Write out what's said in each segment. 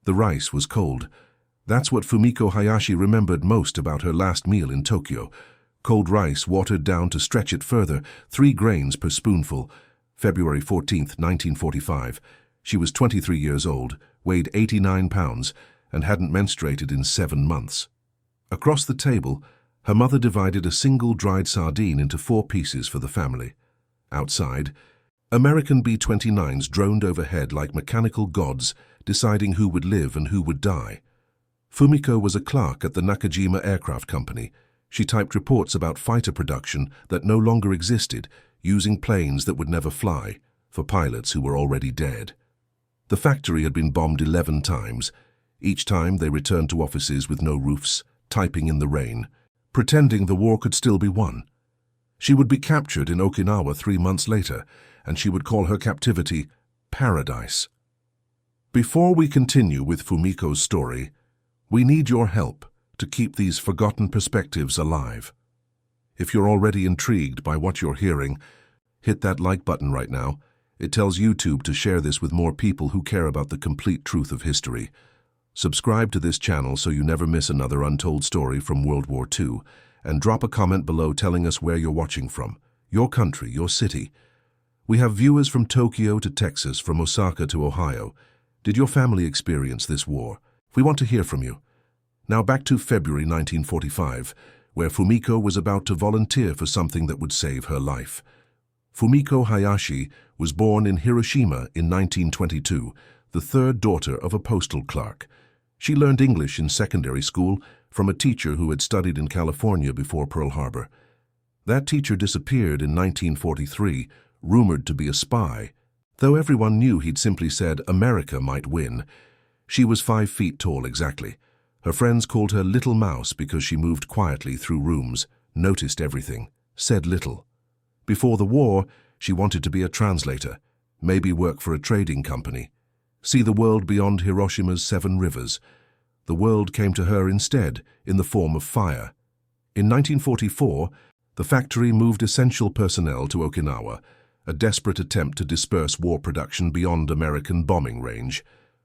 The rice was cold. That's what Fumiko Hayashi remembered most about her last meal in Tokyo. Cold rice watered down to stretch it further, 3 grains per spoonful. February 14, 1945. She was 23 years old, weighed 89 pounds, and hadn't menstruated in 7 months. Across the table, her mother divided a single dried sardine into 4 pieces for the family. Outside, American B-29s droned overhead like mechanical gods, deciding who would live and who would die. Fumiko was a clerk at the Nakajima Aircraft Company. She typed reports about fighter production that no longer existed, using planes that would never fly, for pilots who were already dead. The factory had been bombed 11 times. Each time they returned to offices with no roofs, typing in the rain, pretending the war could still be won. She would be captured in Okinawa 3 months later, and she would call her captivity paradise. Before we continue with Fumiko's story, we need your help to keep these forgotten perspectives alive. If you're already intrigued by what you're hearing, hit that like button right now. It tells YouTube to share this with more people who care about the complete truth of history. Subscribe to this channel so you never miss another untold story from World War II, and drop a comment below telling us where you're watching from, your country, your city. We have viewers from Tokyo to Texas, from Osaka to Ohio. Did your family experience this war? We want to hear from you. Now back to February 1945, where Fumiko was about to volunteer for something that would save her life. Fumiko Hayashi was born in Hiroshima in 1922, the 3rd daughter of a postal clerk. She learned English in secondary school from a teacher who had studied in California before Pearl Harbor. That teacher disappeared in 1943, rumored to be a spy, though everyone knew he'd simply said America might win. She was 5 feet tall exactly. Her friends called her Little Mouse because she moved quietly through rooms, noticed everything, said little. Before the war, she wanted to be a translator, maybe work for a trading company, see the world beyond Hiroshima's 7 rivers. The world came to her instead, in the form of fire. In 1944, the factory moved essential personnel to Okinawa, a desperate attempt to disperse war production beyond American bombing range.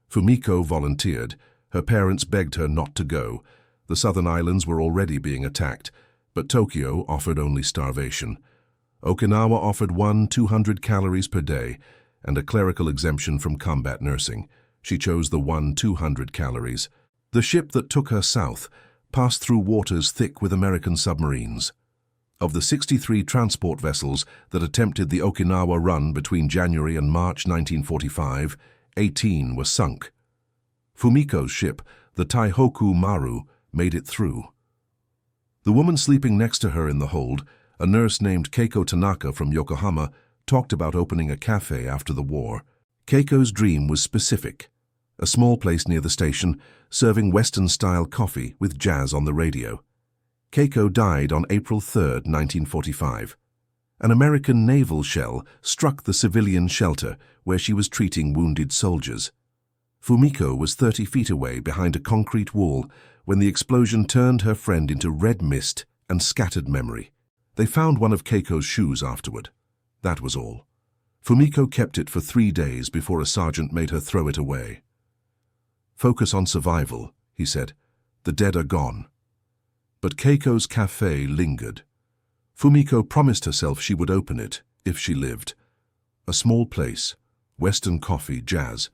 Fumiko volunteered. Her parents begged her not to go. The southern islands were already being attacked, but Tokyo offered only starvation. Okinawa offered 200 calories per day and a clerical exemption from combat nursing. She chose the 200 calories. The ship that took her south passed through waters thick with American submarines. Of the 63 transport vessels that attempted the Okinawa run between January and March 1945, 18 were sunk. Fumiko's ship, the Taihoku Maru, made it through. The woman sleeping next to her in the hold, a nurse named Keiko Tanaka from Yokohama, talked about opening a cafe after the war. Keiko's dream was specific: a small place near the station, serving Western-style coffee with jazz on the radio. Keiko died on April 3, 1945. An American naval shell struck the civilian shelter where she was treating wounded soldiers. Fumiko was 30 feet away behind a concrete wall when the explosion turned her friend into red mist and scattered memory. They found one of Keiko's shoes afterward. That was all. Fumiko kept it for 3 days before a sergeant made her throw it away. "Focus on survival," he said. "The dead are gone." But Keiko's cafe lingered. Fumiko promised herself she would open it if she lived. A small place, Western coffee, jazz.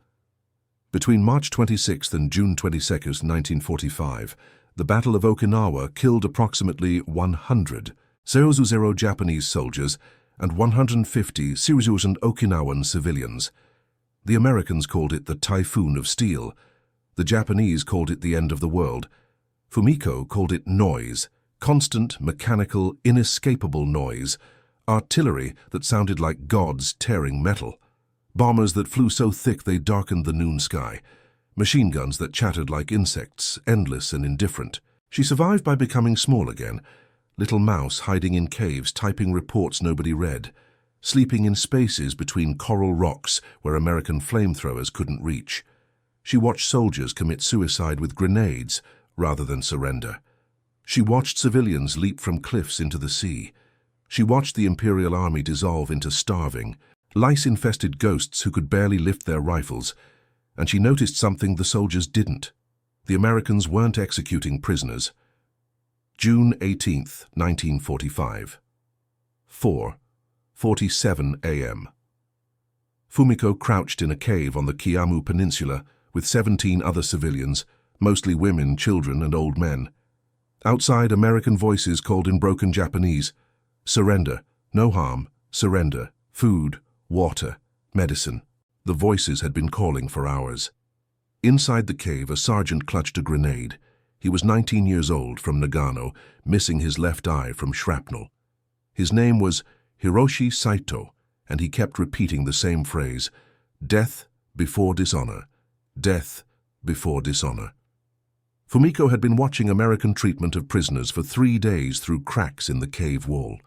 Between March 26 and June 22, 1945, the Battle of Okinawa killed approximately 100 000 Japanese soldiers and 150 000 Okinawan civilians. The Americans called it the Typhoon of Steel. The Japanese called it the end of the world. Fumiko called it noise, constant, mechanical, inescapable noise, artillery that sounded like gods tearing metal, bombers that flew so thick they darkened the noon sky, machine guns that chattered like insects, endless and indifferent. She survived by becoming small again, Little Mouse hiding in caves typing reports nobody read, sleeping in spaces between coral rocks where American flamethrowers couldn't reach. She watched soldiers commit suicide with grenades rather than surrender. She watched civilians leap from cliffs into the sea. She watched the Imperial Army dissolve into starving, lice-infested ghosts who could barely lift their rifles. and she noticed something the soldiers didn't. The Americans weren't executing prisoners. June 18th, 1945. 4:47 a.m. Fumiko crouched in a cave on the Kiamu Peninsula with 17 other civilians, mostly women, children, and old men. Outside, American voices called in broken Japanese, "Surrender, no harm, surrender, food, water, medicine." The voices had been calling for hours. Inside the cave, a sergeant clutched a grenade. He was 19 years old, from Nagano, missing his left eye from shrapnel. His name was Hiroshi Saito, and he kept repeating the same phrase, "Death before dishonor, death before dishonor." Fumiko had been watching American treatment of prisoners for 3 days through cracks in the cave wall.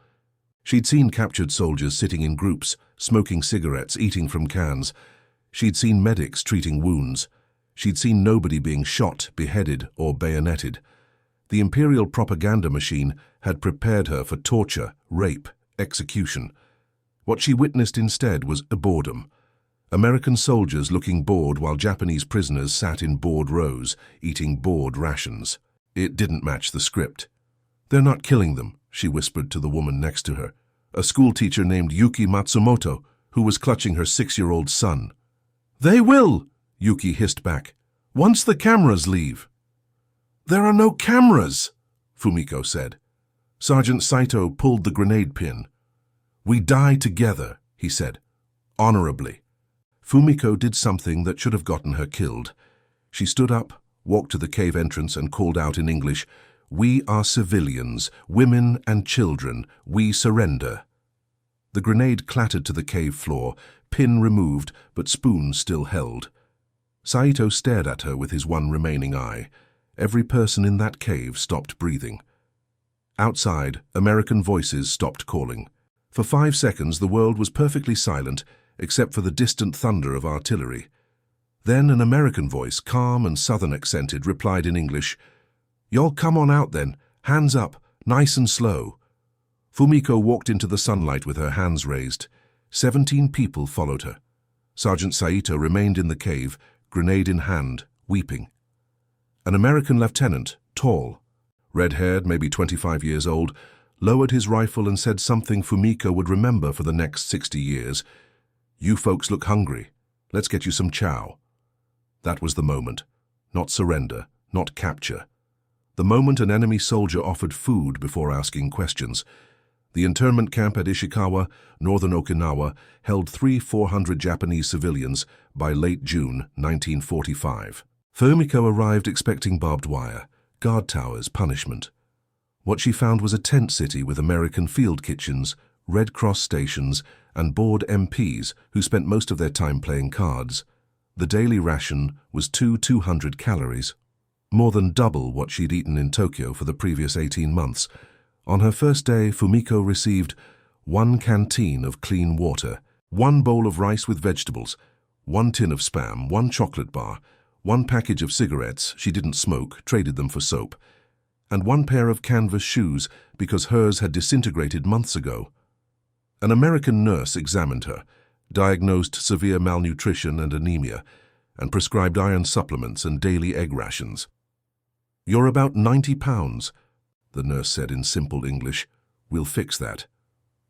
She'd seen captured soldiers sitting in groups, smoking cigarettes, eating from cans. She'd seen medics treating wounds. She'd seen nobody being shot, beheaded, or bayoneted. The imperial propaganda machine had prepared her for torture, rape, execution. What she witnessed instead was a boredom. American soldiers looking bored while Japanese prisoners sat in bored rows, eating bored rations. It didn't match the script. "They're not killing them," she whispered to the woman next to her, a schoolteacher named Yuki Matsumoto, who was clutching her 6-year-old son. "They will," Yuki hissed back, "once the cameras leave." "There are no cameras," Fumiko said. Sergeant Saito pulled the grenade pin. "We die together," he said, honorably. Fumiko did something that should have gotten her killed. She stood up, walked to the cave entrance, and called out in English, "We are civilians, women and children. We surrender." The grenade clattered to the cave floor, pin removed, but spoon still held. Saito stared at her with his one remaining eye. Every person in that cave stopped breathing. Outside, American voices stopped calling. For 5 seconds, the world was perfectly silent, except for the distant thunder of artillery. Then an American voice, calm and southern-accented, replied in English, "Y'all come on out then, hands up, nice and slow." Fumiko walked into the sunlight with her hands raised. 17 people followed her. Sergeant Saito remained in the cave, grenade in hand, weeping. An American lieutenant, tall, red-haired, maybe 25 years old, lowered his rifle and said something Fumiko would remember for the next 60 years. "You folks look hungry. Let's get you some chow." That was the moment. Not surrender, not capture. The moment an enemy soldier offered food before asking questions. The internment camp at Ishikawa, northern Okinawa, held 300-400 Japanese civilians by late June 1945. Fumiko arrived expecting barbed wire, guard towers, punishment. What she found was a tent city with American field kitchens, Red Cross stations, and bored MPs who spent most of their time playing cards. The daily ration was 200 calories, more than double what she'd eaten in Tokyo for the previous 18 months. On her first day, Fumiko received 1 canteen of clean water, 1 bowl of rice with vegetables, 1 tin of Spam, 1 chocolate bar, 1 package of cigarettes, she didn't smoke, traded them for soap, and 1 pair of canvas shoes because hers had disintegrated months ago. An American nurse examined her, diagnosed severe malnutrition and anemia, and prescribed iron supplements and daily egg rations. "You're about 90 pounds, the nurse said in simple English. "We'll fix that."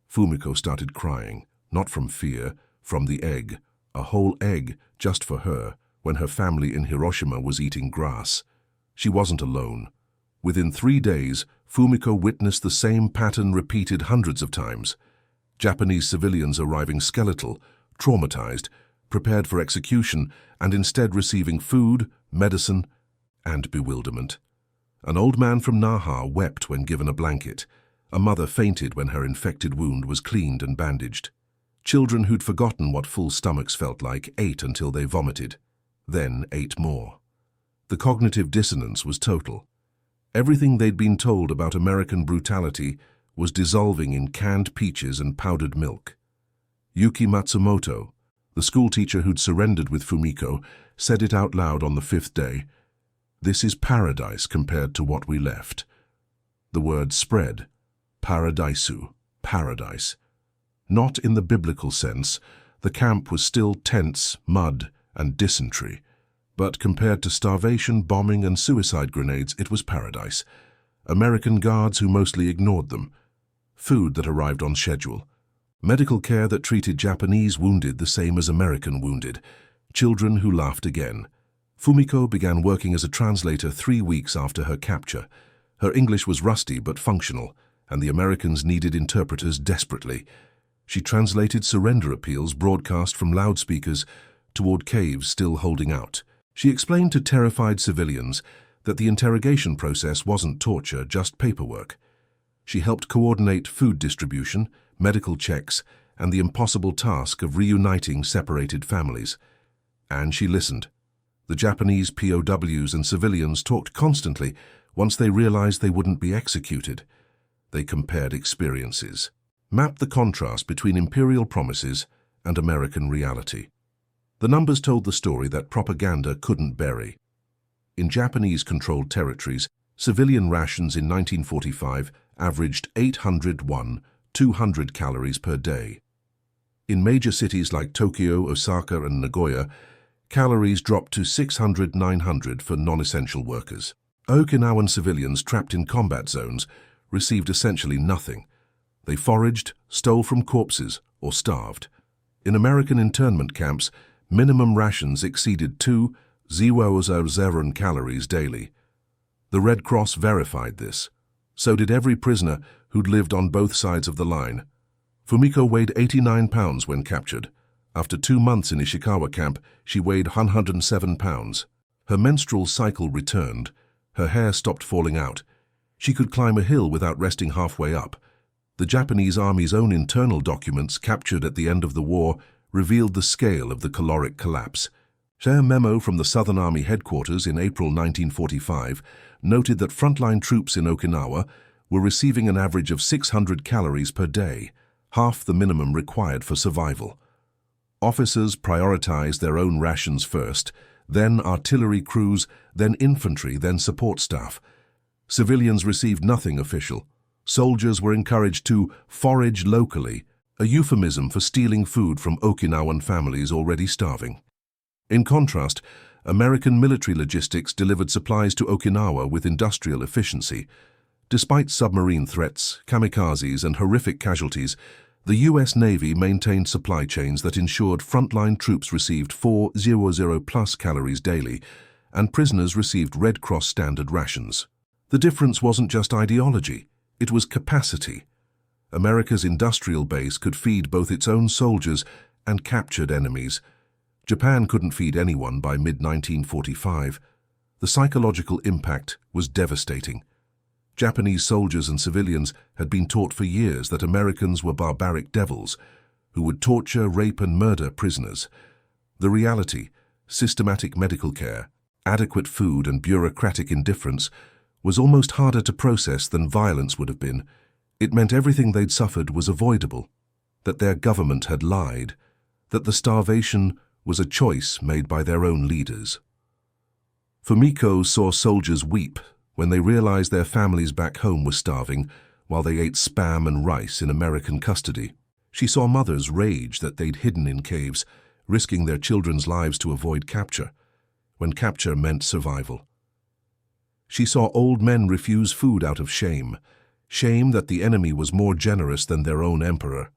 Fumiko started crying, not from fear, from the egg, a whole egg just for her, when her family in Hiroshima was eating grass. She wasn't alone. Within 3 days, Fumiko witnessed the same pattern repeated hundreds of times. Japanese civilians arriving skeletal, traumatized, prepared for execution, and instead receiving food, medicine, and bewilderment. An old man from Naha wept when given a blanket. A mother fainted when her infected wound was cleaned and bandaged. Children who'd forgotten what full stomachs felt like ate until they vomited, then ate more. The cognitive dissonance was total. Everything they'd been told about American brutality was dissolving in canned peaches and powdered milk. Yuki Matsumoto, the schoolteacher who'd surrendered with Fumiko, said it out loud on the 5th day. "This is paradise compared to what we left." The word spread. Paradaisu, paradise. Not in the biblical sense. The camp was still tents, mud, and dysentery. But compared to starvation, bombing, and suicide grenades, it was paradise. American guards who mostly ignored them. Food that arrived on schedule. Medical care that treated Japanese wounded the same as American wounded. Children who laughed again. Fumiko began working as a translator 3 weeks after her capture. Her English was rusty but functional, and the Americans needed interpreters desperately. She translated surrender appeals broadcast from loudspeakers toward caves still holding out. She explained to terrified civilians that the interrogation process wasn't torture, just paperwork. She helped coordinate food distribution, medical checks, and the impossible task of reuniting separated families. And she listened. The Japanese POWs and civilians talked constantly once they realized they wouldn't be executed. They compared experiences, mapped the contrast between imperial promises and American reality. The numbers told the story that propaganda couldn't bury. In Japanese-controlled territories, civilian rations in 1945 averaged 200 calories per day. In major cities like Tokyo, Osaka, and Nagoya, calories dropped to 600-900 for non-essential workers. Okinawan civilians trapped in combat zones received essentially nothing. They foraged, stole from corpses, or starved. In American internment camps, minimum rations exceeded 2,000 calories daily. The Red Cross verified this. So did every prisoner who'd lived on both sides of the line. Fumiko weighed 89 pounds when captured. After 2 months in Ishikawa camp, she weighed 107 pounds. Her menstrual cycle returned. Her hair stopped falling out. She could climb a hill without resting halfway up. The Japanese Army's own internal documents captured at the end of the war revealed the scale of the caloric collapse. A memo from the Southern Army headquarters in April 1945 noted that frontline troops in Okinawa were receiving an average of 600 calories per day, half the minimum required for survival. Officers prioritized their own rations first, then artillery crews, then infantry, then support staff. Civilians received nothing official. Soldiers were encouraged to forage locally, a euphemism for stealing food from Okinawan families already starving. In contrast, American military logistics delivered supplies to Okinawa with industrial efficiency. Despite submarine threats, kamikazes, and horrific casualties, the U.S. Navy maintained supply chains that ensured frontline troops received 400+ calories daily, and prisoners received Red Cross standard rations. The difference wasn't just ideology, it was capacity. America's industrial base could feed both its own soldiers and captured enemies. Japan couldn't feed anyone by mid-1945. The psychological impact was devastating. Japanese soldiers and civilians had been taught for years that Americans were barbaric devils who would torture, rape, and murder prisoners. The reality, systematic medical care, adequate food, and bureaucratic indifference was almost harder to process than violence would have been. It meant everything they'd suffered was avoidable, that their government had lied, that the starvation was a choice made by their own leaders. Fumiko saw soldiers weep when they realized their families back home were starving while they ate Spam and rice in American custody. She saw mothers rage that they'd hidden in caves, risking their children's lives to avoid capture, when capture meant survival. She saw old men refuse food out of shame that the enemy was more generous than their own emperor.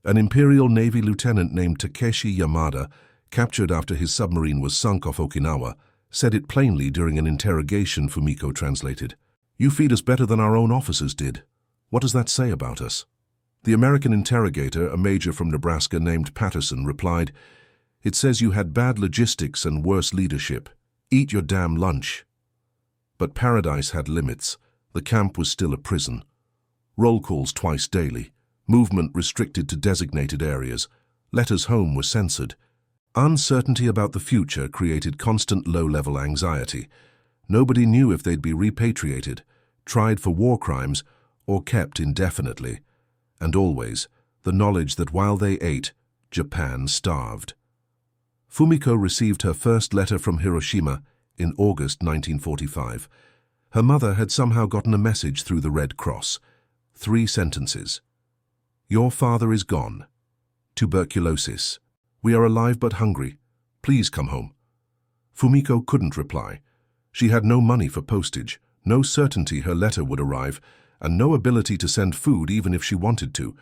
An Imperial Navy lieutenant named Takeshi Yamada, captured after his submarine was sunk off Okinawa, said it plainly during an interrogation Fumiko translated. "You feed us better than our own officers did. What does that say about us?" The American interrogator, a major from Nebraska named Patterson, replied, "It says you had bad logistics and worse leadership. Eat your damn lunch." But paradise had limits. The camp was still a prison. Roll calls twice daily. Movement restricted to designated areas. Letters home were censored. Uncertainty about the future created constant low-level anxiety. Nobody knew if they'd be repatriated, tried for war crimes, or kept indefinitely. And always, the knowledge that while they ate, Japan starved. Fumiko received her first letter from Hiroshima in August 1945. Her mother had somehow gotten a message through the Red Cross. 3 sentences. "Your father is gone. Tuberculosis. We are alive but hungry. Please come home." Fumiko couldn't reply. She had no money for postage, no certainty her letter would arrive, and no ability to send food even if she wanted to.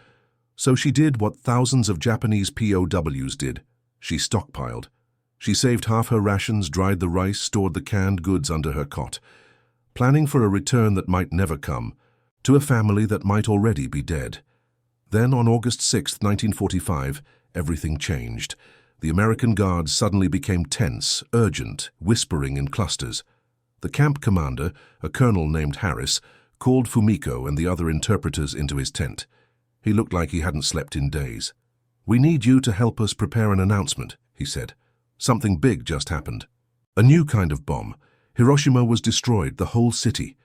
So she did what thousands of Japanese POWs did. She stockpiled. She saved half her rations, dried the rice, stored the canned goods under her cot, planning for a return that might never come, to a family that might already be dead. Then, on August 6, 1945, everything changed. The American guards suddenly became tense, urgent, whispering in clusters. The camp commander, a colonel named Harris, called Fumiko and the other interpreters into his tent. He looked like he hadn't slept in days. "We need you to help us prepare an announcement," he said. "Something big just happened. A new kind of bomb. Hiroshima was destroyed, the whole city."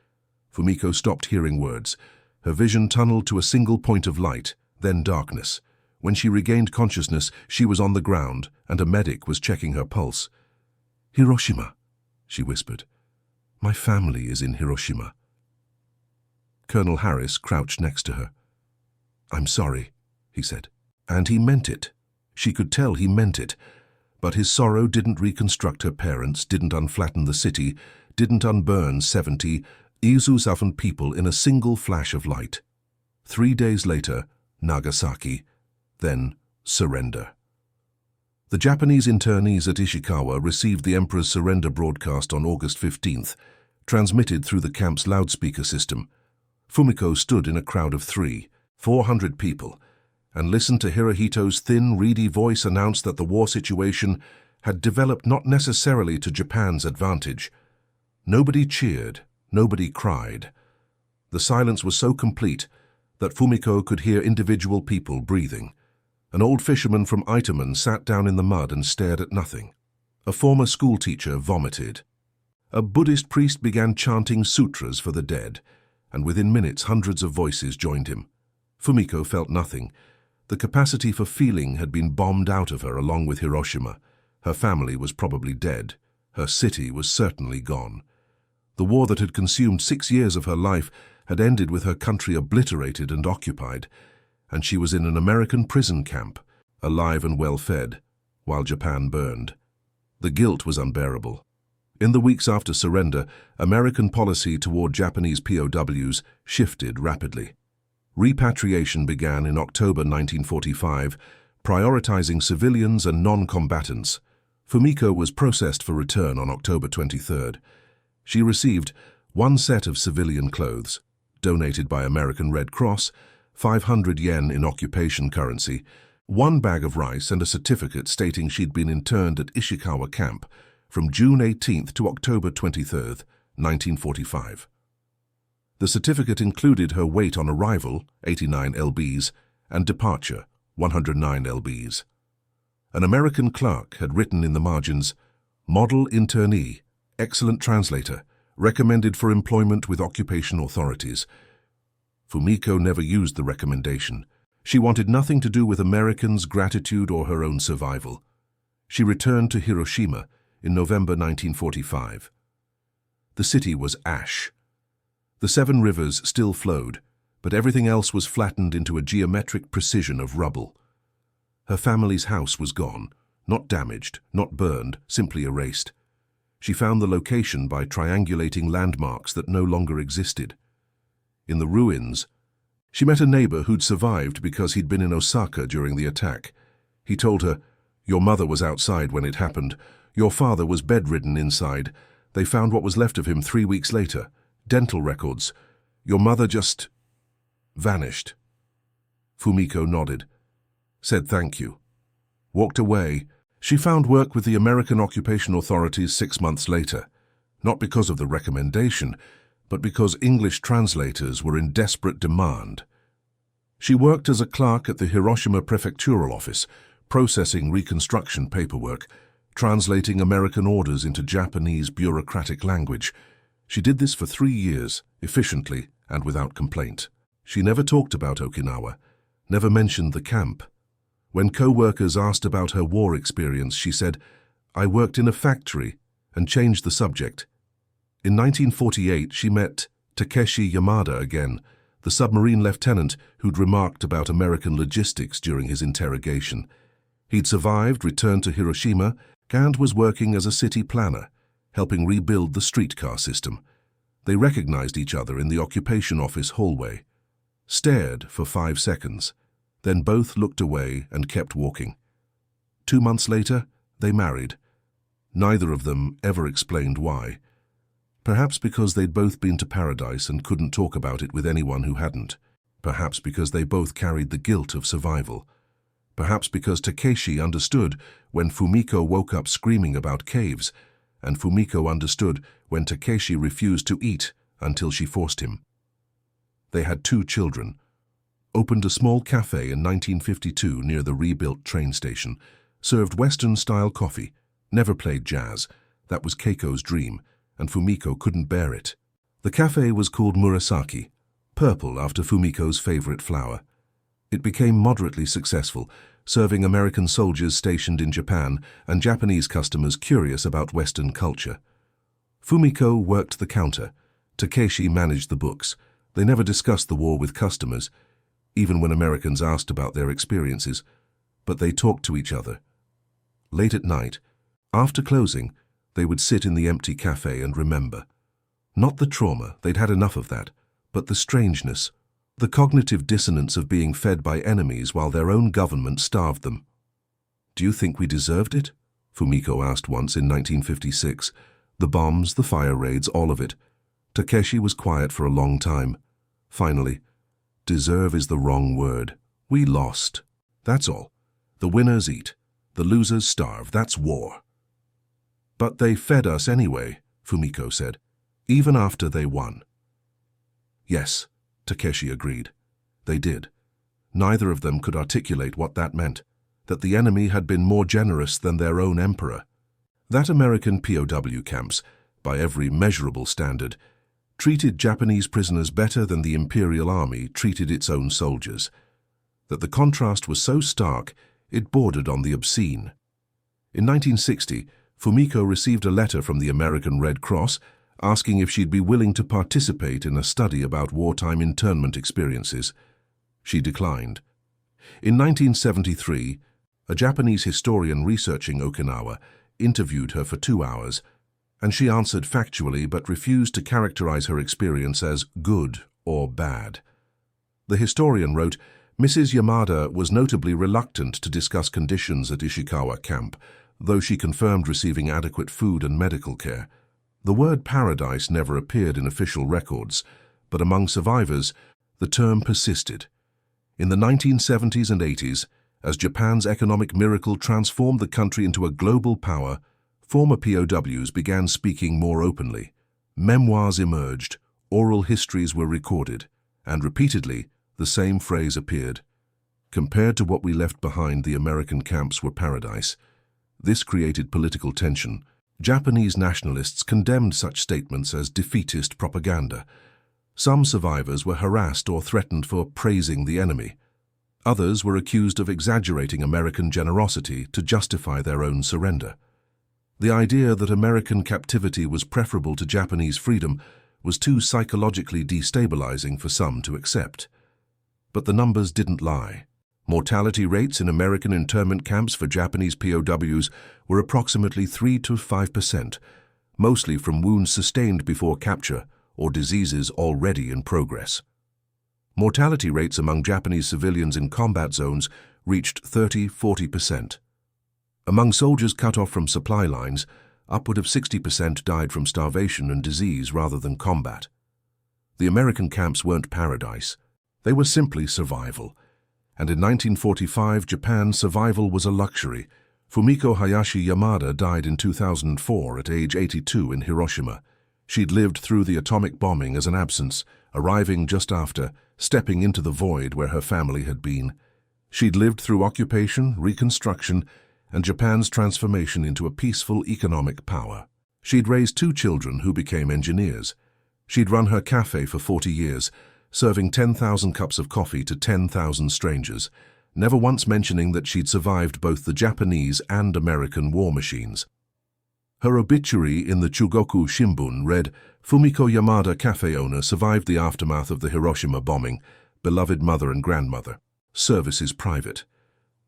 Fumiko stopped hearing words. Her vision tunneled to a single point of light, then darkness. When she regained consciousness, she was on the ground, and a medic was checking her pulse. "Hiroshima," she whispered. "My family is in Hiroshima." Colonel Harris crouched next to her. "I'm sorry," he said. And he meant it. She could tell he meant it. But his sorrow didn't reconstruct her parents, didn't unflatten the city, didn't unburn 70 Izusafen people in a single flash of light. 3 days later, Nagasaki, then surrender. The Japanese internees at Ishikawa received the Emperor's surrender broadcast on August 15th, transmitted through the camp's loudspeaker system. Fumiko stood in a crowd of 400 people, and listened to Hirohito's thin, reedy voice announce that the war situation had developed not necessarily to Japan's advantage. Nobody cheered, nobody cried. The silence was so complete that Fumiko could hear individual people breathing. An old fisherman from Itamen sat down in the mud and stared at nothing. A former schoolteacher vomited. A Buddhist priest began chanting sutras for the dead, and within minutes hundreds of voices joined him. Fumiko felt nothing. The capacity for feeling had been bombed out of her along with Hiroshima. Her family was probably dead. Her city was certainly gone. The war that had consumed 6 years of her life had ended with her country obliterated and occupied, and she was in an American prison camp, alive and well-fed, while Japan burned. The guilt was unbearable. In the weeks after surrender, American policy toward Japanese POWs shifted rapidly. Repatriation began in October 1945, prioritizing civilians and non-combatants. Fumiko was processed for return on October 23rd. She received 1 set of civilian clothes, donated by American Red Cross, 500 yen in occupation currency, 1 bag of rice and a certificate stating she'd been interned at Ishikawa camp from June 18th to October 23rd, 1945. The certificate included her weight on arrival, 89 lbs, and departure, 109 lbs. An American clerk had written in the margins, "Model internee, excellent translator, recommended for employment with occupation authorities." Fumiko never used the recommendation. She wanted nothing to do with Americans' gratitude or her own survival. She returned to Hiroshima in November 1945. The city was ash. The 7 rivers still flowed, but everything else was flattened into a geometric precision of rubble. Her family's house was gone, not damaged, not burned, simply erased. She found the location by triangulating landmarks that no longer existed. In the ruins, she met a neighbor who'd survived because he'd been in Osaka during the attack. He told her, "Your mother was outside when it happened. Your father was bedridden inside. They found what was left of him 3 weeks later. Dental records. Your mother just vanished." Fumiko nodded, said thank you, walked away. She found work with the American occupation authorities 6 months later, not because of the recommendation, but because English translators were in desperate demand. She worked as a clerk at the Hiroshima Prefectural Office, processing reconstruction paperwork, translating American orders into Japanese bureaucratic language. She did this for 3 years, efficiently and without complaint. She never talked about Okinawa, never mentioned the camp. When co-workers asked about her war experience, she said, "I worked in a factory," and changed the subject. In 1948, she met Takeshi Yamada again, the submarine lieutenant who'd remarked about American logistics during his interrogation. He'd survived, returned to Hiroshima, Gant was working as a city planner, helping rebuild the streetcar system. They recognized each other in the occupation office hallway, stared for 5 seconds, then both looked away and kept walking. 2 months later, they married. Neither of them ever explained why. Perhaps because they'd both been to paradise and couldn't talk about it with anyone who hadn't. Perhaps because they both carried the guilt of survival. Perhaps because Takeshi understood when Fumiko woke up screaming about caves, and Fumiko understood when Takeshi refused to eat until she forced him. They had 2 children, opened a small cafe in 1952 near the rebuilt train station, served Western-style coffee, never played jazz. That was Keiko's dream, and Fumiko couldn't bear it. The cafe was called Murasaki, purple after Fumiko's favorite flower. It became moderately successful, serving American soldiers stationed in Japan and Japanese customers curious about Western culture. Fumiko worked the counter. Takeshi managed the books. They never discussed the war with customers, even when Americans asked about their experiences, but they talked to each other. Late at night, after closing, they would sit in the empty cafe and remember. Not the trauma, they'd had enough of that, but the strangeness, the cognitive dissonance of being fed by enemies while their own government starved them. "Do you think we deserved it?" Fumiko asked once in 1956. The bombs, the fire raids, all of it. Takeshi was quiet for a long time. Finally, "Deserve is the wrong word. We lost. That's all. The winners eat. The losers starve. That's war." "But they fed us anyway," Fumiko said, "even after they won." "Yes," Takeshi agreed. They did. Neither of them could articulate what that meant, that the enemy had been more generous than their own emperor. That American POW camps, by every measurable standard, treated Japanese prisoners better than the Imperial Army treated its own soldiers. That the contrast was so stark, it bordered on the obscene. In 1960, Fumiko received a letter from the American Red Cross asking if she'd be willing to participate in a study about wartime internment experiences. She declined. In 1973, a Japanese historian researching Okinawa interviewed her for 2 hours, and she answered factually but refused to characterize her experience as good or bad. The historian wrote, "Mrs. Yamada was notably reluctant to discuss conditions at Ishikawa camp, though she confirmed receiving adequate food and medical care. The word paradise never appeared in official records, but among survivors, the term persisted. In the 1970s and 80s, as Japan's economic miracle transformed the country into a global power, former POWs began speaking more openly. Memoirs emerged, oral histories were recorded, and repeatedly, the same phrase appeared. Compared to what we left behind, the American camps were paradise. This created political tension. Japanese nationalists condemned such statements as defeatist propaganda. Some survivors were harassed or threatened for praising the enemy. Others were accused of exaggerating American generosity to justify their own surrender. The idea that American captivity was preferable to Japanese freedom was too psychologically destabilizing for some to accept. But the numbers didn't lie. Mortality rates in American internment camps for Japanese POWs were approximately 3 to 5%, mostly from wounds sustained before capture or diseases already in progress. Mortality rates among Japanese civilians in combat zones reached 30–40%. Among soldiers cut off from supply lines, upward of 60% died from starvation and disease rather than combat. The American camps weren't paradise. They were simply survival. And in 1945, Japan's survival was a luxury. Fumiko Hayashi Yamada died in 2004 at age 82 in Hiroshima. She'd lived through the atomic bombing as an absence, arriving just after, stepping into the void where her family had been. She'd lived through occupation, reconstruction, and Japan's transformation into a peaceful economic power. She'd raised 2 children who became engineers. She'd run her cafe for 40 years, serving 10,000 cups of coffee to 10,000 strangers, never once mentioning that she'd survived both the Japanese and American war machines. Her obituary in the Chugoku Shimbun read, "Fumiko Yamada, cafe owner, survived the aftermath of the Hiroshima bombing, beloved mother and grandmother. Service is private."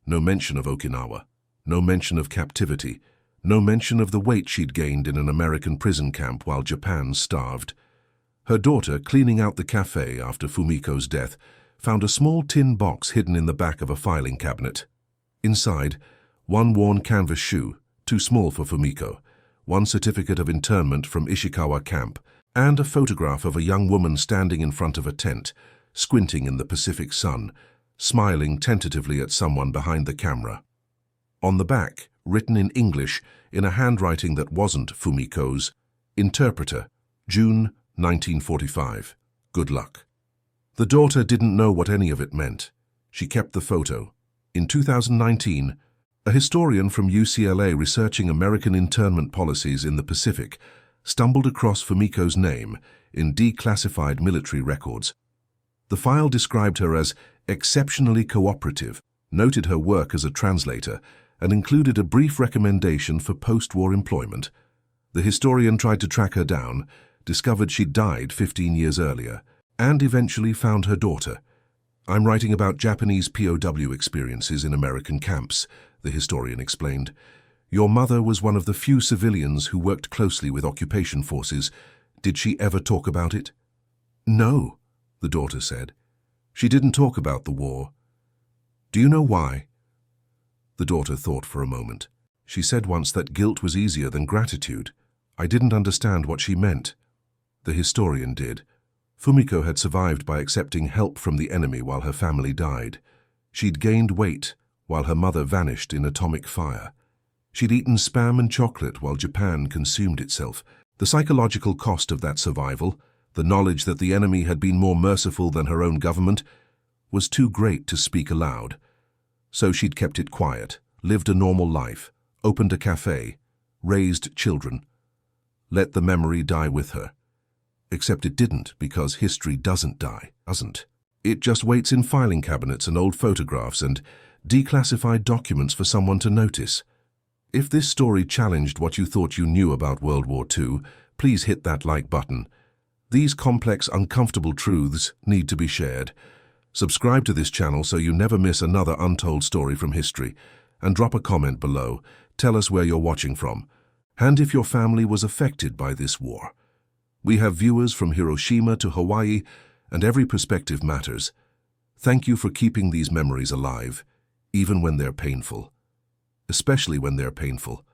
No mention of Okinawa, no mention of captivity, No mention of the weight she'd gained in an American prison camp while Japan starved. Her daughter, cleaning out the cafe after Fumiko's death, found a small tin box hidden in the back of a filing cabinet. Inside, one worn canvas shoe, too small for Fumiko, one certificate of internment from Ishikawa camp, and a photograph of a young woman standing in front of a tent, squinting in the Pacific sun, smiling tentatively at someone behind the camera. On the back, written in English, in a handwriting that wasn't Fumiko's, "Interpreter, June 1945. Good luck." The daughter didn't know what any of it meant. She kept the photo. In 2019, a historian from UCLA researching American internment policies in the Pacific stumbled across Fumiko's name in declassified military records. The file described her as exceptionally cooperative, noted her work as a translator, and included a brief recommendation for post-war employment. The historian tried to track her down, discovered she'd died 15 years earlier, and eventually found her daughter. "I'm writing about Japanese POW experiences in American camps," the historian explained. "Your mother was one of the few civilians who worked closely with occupation forces. Did she ever talk about it?" "No," the daughter said. "She didn't talk about the war." "Do you know why?" The daughter thought for a moment. "She said once that guilt was easier than gratitude. I didn't understand what she meant." The historian did. Fumiko had survived by accepting help from the enemy while her family died. She'd gained weight while her mother vanished in atomic fire. She'd eaten Spam and chocolate while Japan consumed itself. The psychological cost of that survival, the knowledge that the enemy had been more merciful than her own government, was too great to speak aloud. So she'd kept it quiet, lived a normal life, opened a cafe, raised children. Let the memory die with her. Except it didn't, because history doesn't die, doesn't. It just waits in filing cabinets and old photographs and declassified documents for someone to notice. If this story challenged what you thought you knew about World War II, please hit that like button. These complex, uncomfortable truths need to be shared. Subscribe to this channel so you never miss another untold story from history. And drop a comment below. Tell us where you're watching from. And if your family was affected by this war. We have viewers from Hiroshima to Hawaii, and every perspective matters. Thank you for keeping these memories alive, even when they're painful. Especially when they're painful.